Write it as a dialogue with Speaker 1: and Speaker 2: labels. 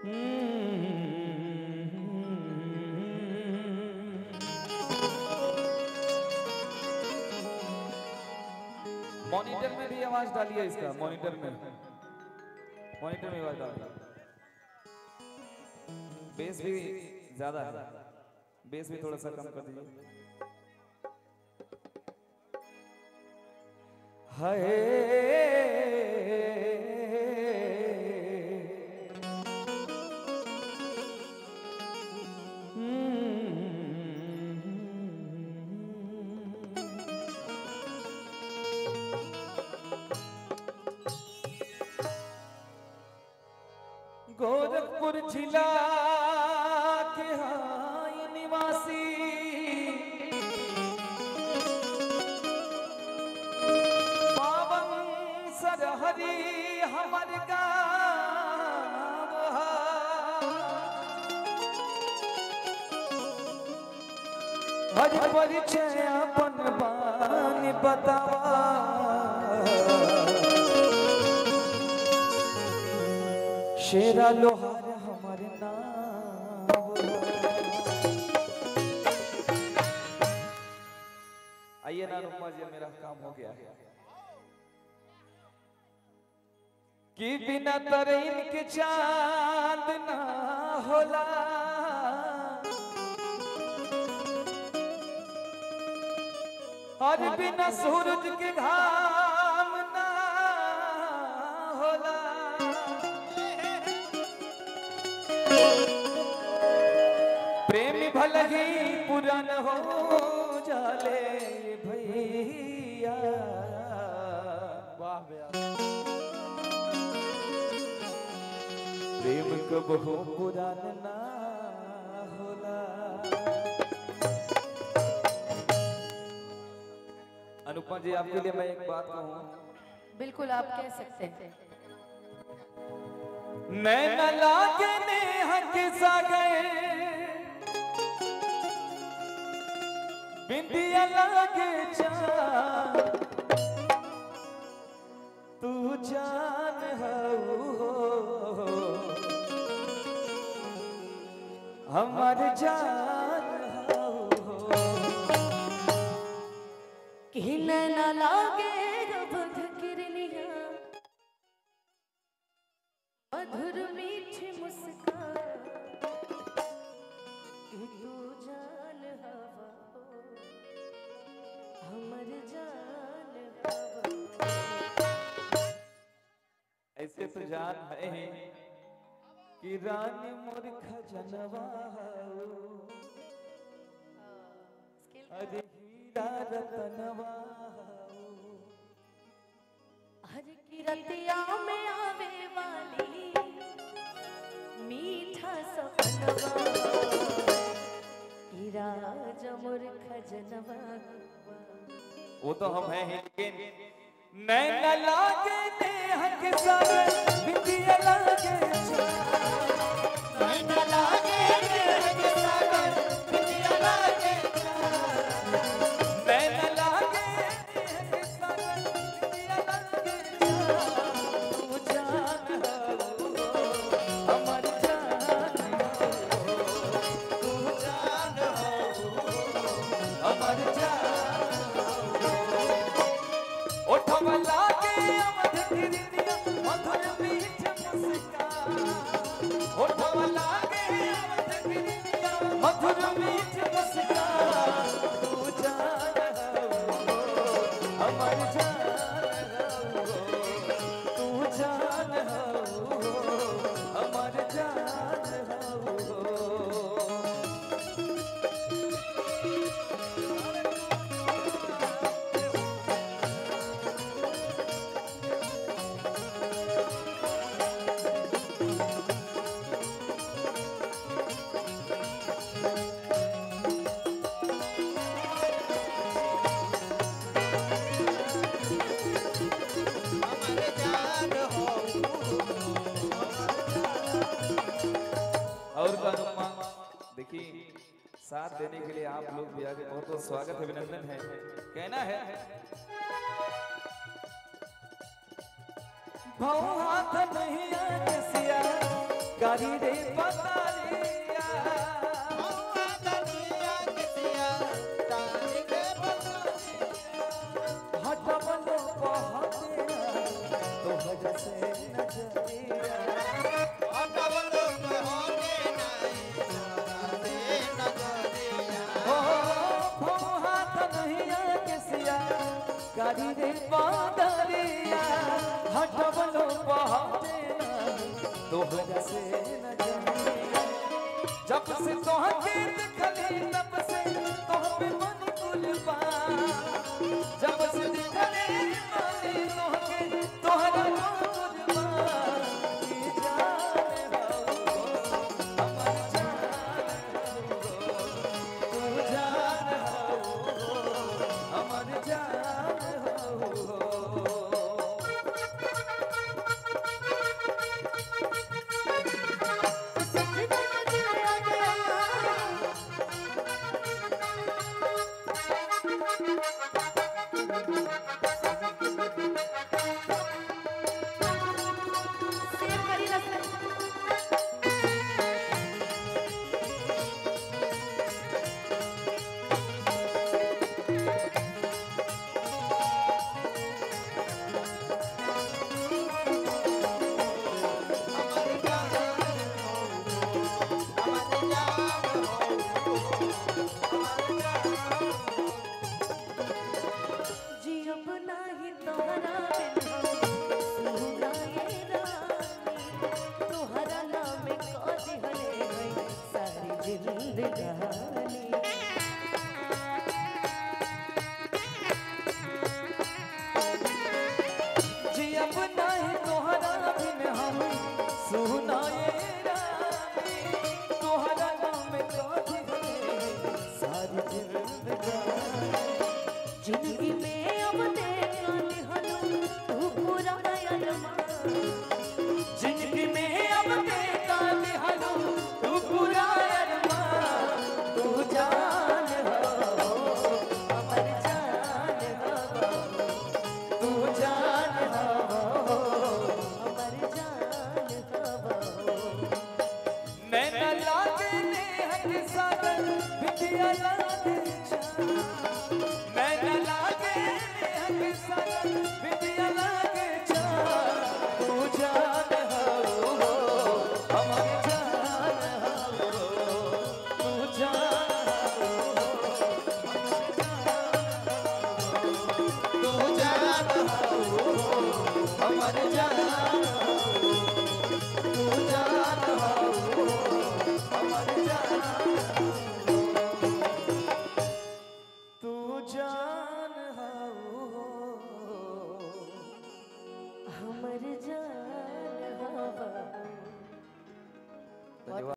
Speaker 1: Monitor में भी आवाज डालिए इसका, मॉनिटर में आवाज डालिए। बेस भी ज्यादा है, बेस भी थोड़ा सा कम कर दीजिए। हाय गोरखपुर जिला के हाय निवासी पावन सरहरी हमर गाँव हर परिचय अपन बानी बतावा शेरा लोहार हमारे नाम। आइए ना रुमा जी, मेरा काम हो गया है कि बिना तरीन के चांद ना होला और बिना सूरज के घाम ना होला। प्रेमी भल ही पुरान हो जाले भैया, वाह प्रेम कब हो पुरान ना होला। अनुपमा जी, आपके लिए मैं एक बात कहूँ।
Speaker 2: बिल्कुल, आप कह सकते हैं।
Speaker 1: मैं न लागे नेहा के सागर बिंदिया लागे चाँद, तू जान हो हमारे जान हो
Speaker 2: कि न लागे बुध किरनिया मधुर मीठी मुस्कान, कि तू जान हवा हमर जान हवा।
Speaker 1: ऐसे तो जान है कि रानी मोर खजनवा अरे हीरा रतनवा
Speaker 2: हर की रतिया में आवे वाली मीठा सपनवा, हीरा जमुर खजनवा।
Speaker 1: वो तो हम हैं, लेकिन नैन लागे नेहा के सागर बिंदिया लागे चाँद, नैन लागे नेहा के सागर बिंदिया लागे चाँद, नैन लागे नेहा के सागर बिंदिया लागे चाँद, तू जान हो हमर जान हो, तू जान हो हमर जान। ओठवा लागे अमध किरनिया मधुर मीठ मुस्कान, ओठवा लागे अमध किरनिया मधुर मीठ मुस्कान, तू जान हो हमर जान हो, तू जान हो हमर जान हो। देखिए, साथ देने के लिए आप लोग भी आगे बहुत बहुत स्वागत है, अभिनंदन है। कहना है भाव हाथ नहीं आसिया गाड़ी रे बतालिया हटबलो बहतिया तोहरा से नजरिया गाड़ी रे बादलिया हटबलो बहतिया तोहरा से नजरिया जब से तोहके देखली तब से तोह पे मन कुलबा जब से देखली मानी तोहके तोहरा मन कुलबा की जान हो हमर जान हो तू जान हो हमर जान हो जिंदगी में अब देखा हलो तू पूरा जिंदगी में अब देखा हलो तू पूरा तू जान हो हमर जान हो तू जान हो हमर जान हो नैना लागे नेहक सागर बिटिया याद नैना लागे नेहक सागर बिटिया लागे तू जान हो हमर जान हो तू जान हो तू जान हो हमर जान हो तू जान हो हमर जान तू जान हो हमर जान हो।